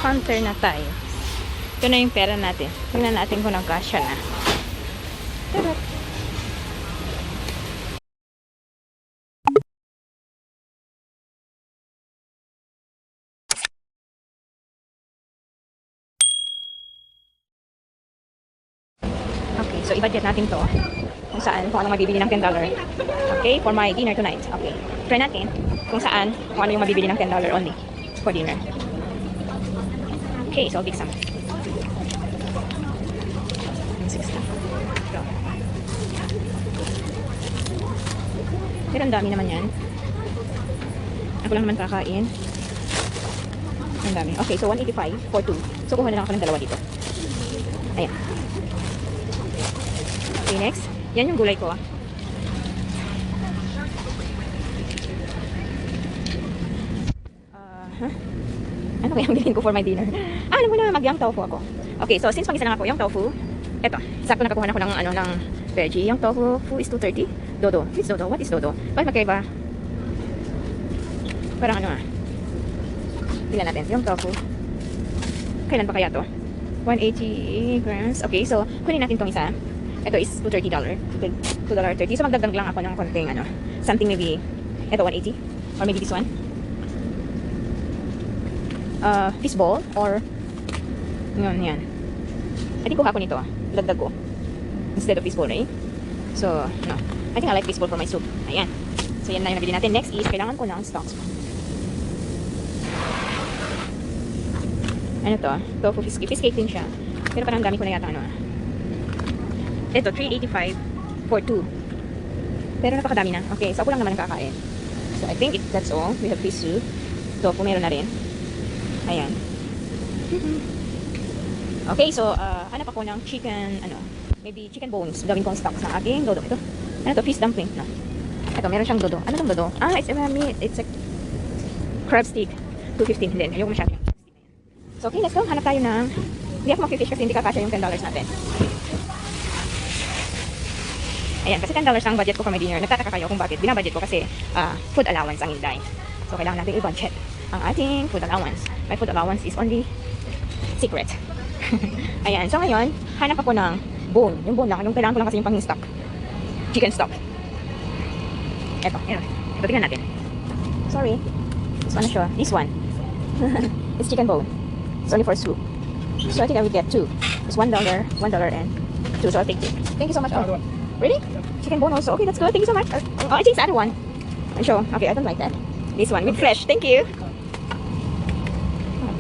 Counter na tayo. Ito na yung pera natin. Tingnan natin kung nagkasya na. Tarot. Okay, so i-budget natin to. Kung saan, kung anong mabibili ng $10. Okay, for my dinner tonight. Okay. Try natin kung saan, kung ano yung mabibili ng $10 only for dinner. Okay, so I'll pick some. 60. Pero ang dami naman yan. Ako lang naman kakain. Ang dami. Okay, so 185 for 2. So kuha na lang ako ng dalawa dito. Ayan. Okay, next. Yan yung gulay ko, ah. Ano kaya ang bilhin ko for my dinner? Alam mo na, mag-yang tofu ako. Okay, so since pag-isa lang ako, yung tofu, eto, sakto nakakuha na ako ng, ng veggie. Yung tofu is 230. Dodo. It's dodo. What is dodo? Bakit magkaiba? Parang ano, tingnan natin. Yung tofu. Kailan pa kaya to? 180 grams. Okay, so kunin natin tong isa. Ito is $230. $2.30. So magdagdag lang ako ng konting something maybe, ito 180. Or maybe this one. Fishball or yan. I think kuha ko nito, dagdag ko instead of fishball, right? So, no. I think I like fishball for my soup. Ayan. So, yan na yung nabili natin. Next is, kailangan ko ng stocks. Ano to? Tofu fish cake. Fish cake din siya. Pero parang dami ko na yata Ito, $3.85 for 2. Pero napakadami na. Okay, so ako lang naman ang kakain. So, I think that's all. We have fish soup. Tofu, meron na rin. Ayan. Okay, so, hanap ako ng chicken, maybe chicken bones. Gawin kong stock sa aking dodo. Ito. Ano to? Fish dumpling. No. Ito, meron siyang dodo. Ano tong dodo? It's a meat. It's a crab stick. $2.15 din. Ayoko masyado yung stick na yan. So, okay, let's go. Hanap tayo ng, hindi ako mag-fish kasi hindi kakasya yung $10 natin. Ayan, kasi $10 ang budget ko for my dinner. Nagtataka kayo kung bakit. Binabudget ko kasi food allowance ang Inday. So, kailangan natin i-budget ang ating food allowance. My food allowance is only secret. Ayan, so ngayon, hanap ako ng bone. Yung bone lang, yung kailangan ko lang kasi yung pang-stock. Chicken stock. Eto, tingnan natin. Sorry. This one na siya. This one. It's chicken bone. It's only for soup. So I think I will get 2. It's $1, $1 and 2. So I'll take 2. Thank you so much. Really? Chicken bone also. Okay, that's good. Thank you so much. Oh, I think the other one. I'm sure. Okay, I don't like that. This one with flesh. Thank you.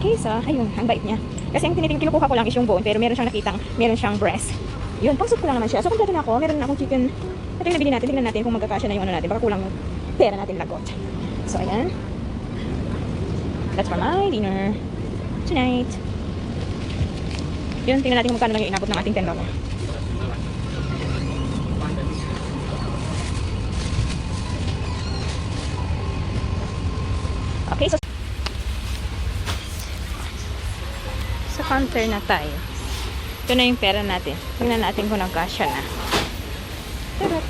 Okay, so, ayun, ang bait niya. Kasi ang kinukuha ko lang is yung bone, pero meron siyang nakitang, meron siyang breast. Yun, pang soup ko lang naman siya. So, kompleto na ako. Meron na akong chicken. Ito yung nabili natin. Tingnan natin kung magkakasya na yung natin. Baka kulang yung pera natin lagot. So, ayan. That's for my dinner tonight. Yun, tingnan natin kung magkano lang yung inabot ng ating $10. Okay, so sa counter na tayo. Ito na yung pera natin. Tingnan natin kung nagkasya na. Tarot.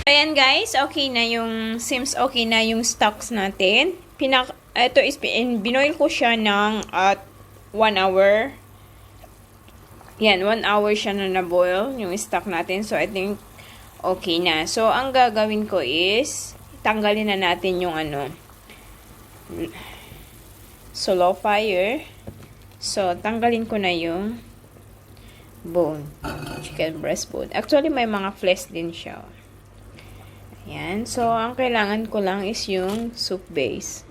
Ayan guys, okay na yung, seems okay na yung stocks natin. Ito is, binoil ko siya ng 1 hour. Yan, 1 hour siya na na-boil, yung stock natin. So, I think, okay na. So, ang gagawin ko is, tanggalin na natin yung so, low fire. So, tanggalin ko na yung bone. Chicken breast bone. Actually, may mga flesh din siya. Ayan. So, ang kailangan ko lang is yung soup base.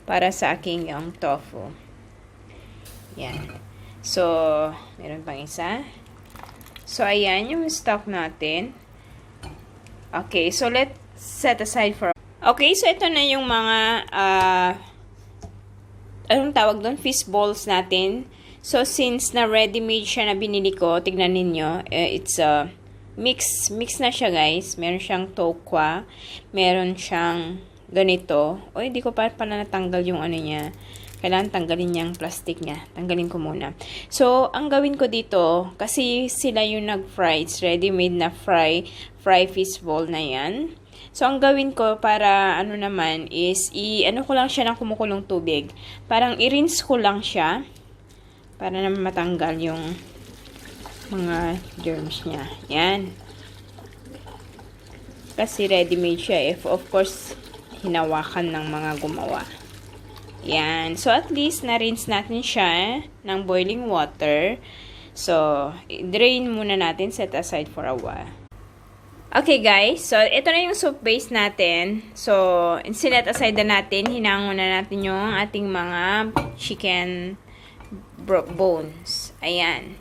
Para sa aking yung tofu. Yan. So, meron pang isa. So, ayan yung stock natin. Okay, so let's set aside for... Okay, so ito na yung mga, anong tawag doon? Fish balls natin. So, since na ready-made siya na binili ko, tignan ninyo, it's mix na siya guys. Meron siyang tokwa, meron siyang ganito. O, hindi ko pa natanggal yung niya. Kailangan tanggalin yung plastic niya. Tanggalin ko muna. So, ang gawin ko dito, kasi sila yung nag-fry. It's ready-made na fry fish ball na yan. So, ang gawin ko para ano naman is, ano ko lang siya ng kumukulong tubig. Parang i-rinse ko lang siya para naman matanggal yung mga germs niya. Yan. Kasi ready-made siya. Of course, hinawakan ng mga gumawa. Yan. So, at least, na-rinse natin siya ng boiling water. So, drain muna natin, set aside for a while. Okay, guys. So, ito na yung soup base natin. So, sinet aside na natin. Hinangon na natin yung ating mga chicken bones. Ayan.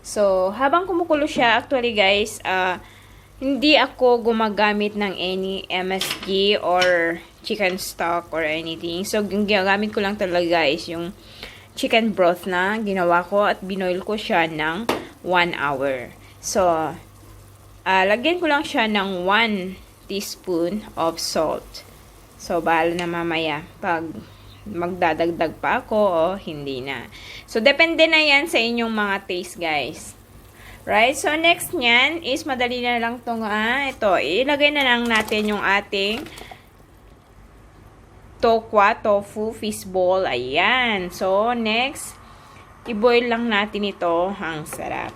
So, habang kumukulo siya, actually, guys, hindi ako gumagamit ng any MSG or chicken stock or anything. So, ginagamit ko lang talaga is yung chicken broth na ginawa ko at binoil ko siya ng 1 hour. So, lagyan ko lang siya ng 1 teaspoon of salt. So, bahala na mamaya pag magdadagdag pa ako o hindi na. So, depende na yan sa inyong mga taste, guys. Right? So, next nyan is madali na lang itong, ito, ilagay na lang natin yung ating tofu fish ball. Ayan. So, next, i-boil lang natin ito. Ang sarap.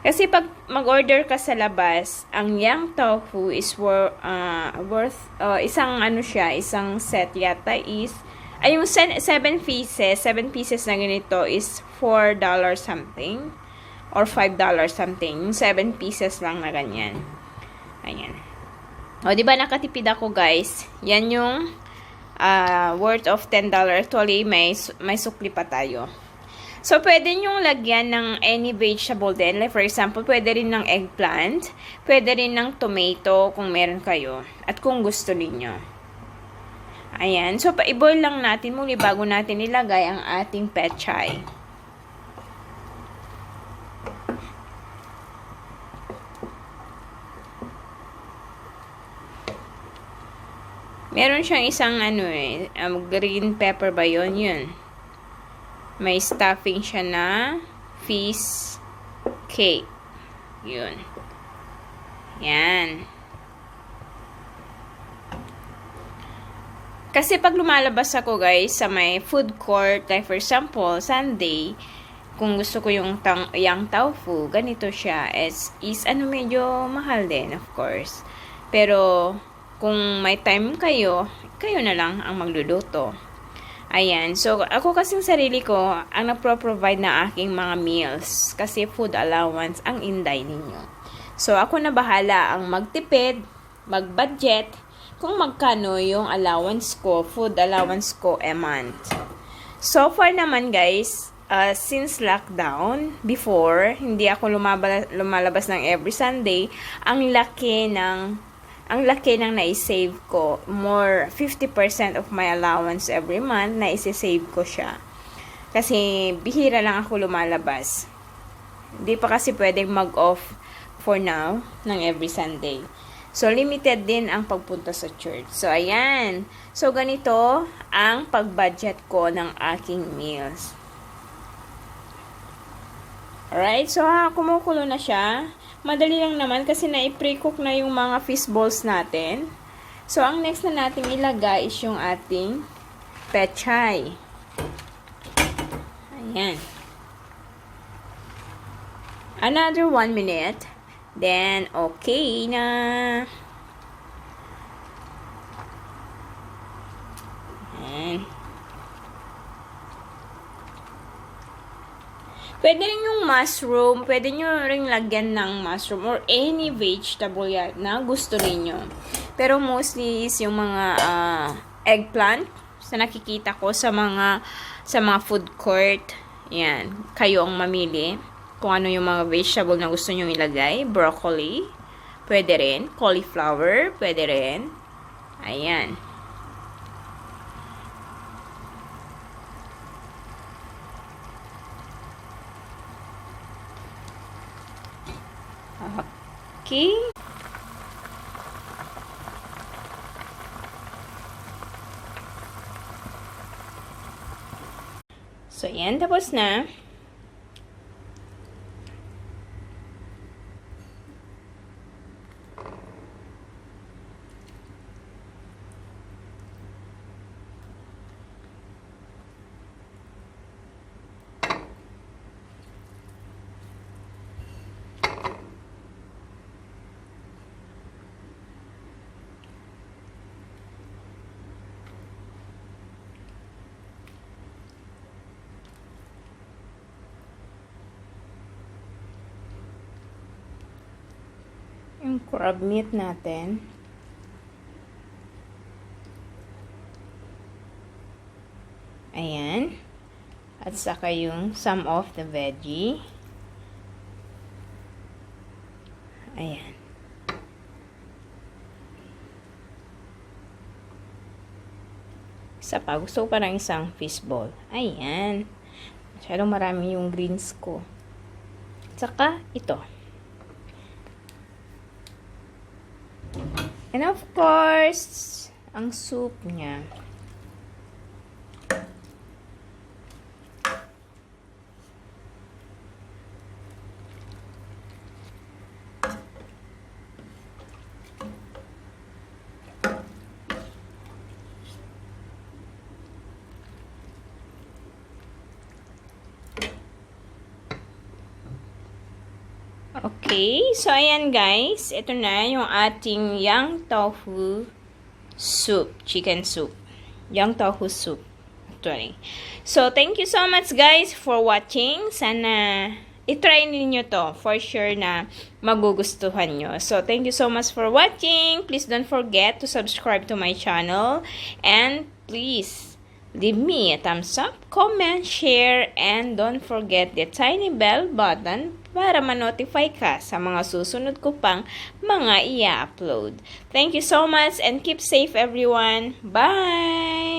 Kasi pag mag-order ka sa labas, ang yang tofu is worth, isang ano siya, isang set yata is, ay yung 7 pieces na ganito is $4 something or $5 something. Yung 7 pieces lang na ganyan. Ayan. O, diba nakatipid ako, guys? Yan yung worth of $10. Actually, may sukli pa tayo. So, pwede nyong lagyan ng any vegetable din. Like, for example, pwede rin ng eggplant. Pwede rin ng tomato kung meron kayo. At kung gusto niyo. Ayan. So, i-boil lang natin muli bago natin ilagay ang ating pechay. Meron siyang isang green pepper ba yun? Yun. May stuffing siya na fish cake. Yun. Yan. Kasi pag lumalabas ako, guys, sa may food court, like for example, Sunday, kung gusto ko yung yang tofu, ganito siya. Is medyo mahal din, of course. Pero, kung may time kayo na lang ang magluluto. Ayan. So, ako kasing sarili ko, ang nagpro-provide na aking mga meals. Kasi food allowance ang inday ninyo. So, ako na bahala ang magtipid, mag-budget, kung magkano yung allowance ko, food allowance ko a month. So far naman, guys, since lockdown, before, hindi ako lumalabas ng every Sunday, ang laki ng na-save ko. More 50% of my allowance every month, na-save ko siya. Kasi bihira lang ako lumalabas. Hindi pa kasi pwedeng mag-off for now ng every Sunday. So, limited din ang pagpunta sa church. So, ayan. So, ganito ang pag-budget ko ng aking meals. Alright. So, kumukulo na siya. Madali lang naman kasi na-pre-cook na yung mga fish balls natin. So, ang next na natin ilagay is yung ating pechay. Ayan. Another 1 minute. Then, okay na. Ayan. Pwede rin yung mushroom. Pwede nyo rin lagyan ng mushroom or any vegetable na gusto niyo. Pero mostly is yung mga eggplant sa nakikita ko sa mga food court. Yan. Kayo ang mamili. Kung ano yung mga vegetable na gusto nyo ilagay. Broccoli, pwede rin. Cauliflower, pwede rin. Ayan. Okay. So, yan. Tapos na. Yung crab meat natin. Ayan. At saka yung some of the veggie. Ayan. Isa pa. Gusto ko parang isang fishball. Ayan. Masyadong marami yung greens ko. At saka ito. And of course, ang soup niya. Okay, so ayan guys, ito na yung ating yang tofu soup, chicken soup. Yang tofu soup, actually. So, thank you so much guys for watching. Sana itry ninyo to. For sure na magugustuhan nyo. So, thank you so much for watching. Please don't forget to subscribe to my channel. And please, leave me a thumbs up, comment, share, and don't forget the tiny bell button para ma-notify ka sa mga susunod ko pang mga i-upload. Thank you so much and keep safe everyone. Bye!